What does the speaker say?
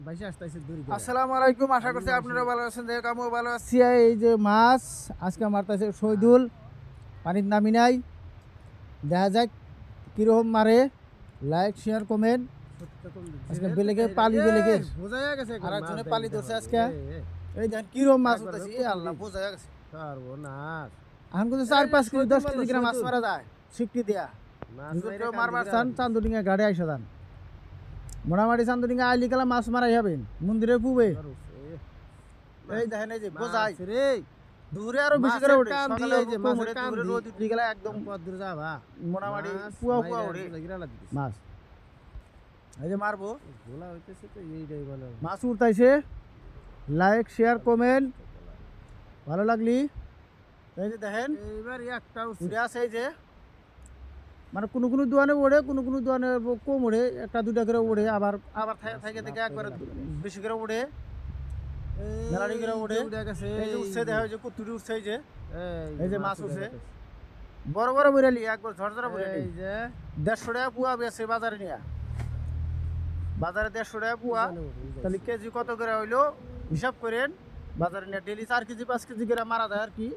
আসসালামু আলাইকুম, আশা করছি আপনারা ভালো আছেন। দেখ আমিও ভালো আছি। এই যে মাছ আজকে মারতেছে শহীদুল, পানির নামি নাই। দেখা যাক কিরকম মারে। Like share comment. আজকে বেলেগে পালি বেলেগে আর একজনে পালি ধরছে আজকে। এই দেখেন কিরকম মাছ উঠতেছে, আল্লাহ বোঝা গেছে। এখন কিন্তু 4-5 কেজি 10 কেজি গ্রাম মাছ মারা যায় সিকটি দিয়া। কেউ মারবার চান চান্দুডিঙ্গা গাড়ি আইসা যান, মোটামুটি চান্দুডিঙ্গা আইলি কালা মাছ মারাই হবেন মন্দিরে পুবে। এই দেখেন এই যে বোঝাই দূরে আরো বেশি করে ওঠে, সকালে এই যে মাছের দূরে রোদ উঠে গেলে একদম দূরে যাবা মোটামুটি পুয়া পুয়া ওঠে মাছ। এই যে মারবো গোলা হইতেছে তো এইটাই বলে মাছ উঠতাইছে। লাইক শেয়ার কমেন্ট ভালো লাগলি। এই যে দেখেন এইবার একটা উঠে আছে। এই যে মানে কোনো কোনো দোকানে ওড়ে, কোনো কোনো দোকানে কম ওড়ে, একটা দুটা করে ওড়ে, আবার আবার থেকে থেকে একবারে বেশি করে ওড়ে, মেলাডি করে ওড়ে। এই যে উঠছে দেখা যায় কুতুরি উঠছে। এই যে মাছ উঠছে বড় বড় বইরালি একবার ঝরঝরা বইরালি। এই যে 150 টাকা পুয়া বেছে বাজারে নিয়া, বাজারে 150 টাকা পুয়া। তাহলে কেজি কত করে হইলো হিসাব করেন। বাজারে নিয়ে ডেলি 4 কেজি 5 কেজি করে মারা যায় আর কি।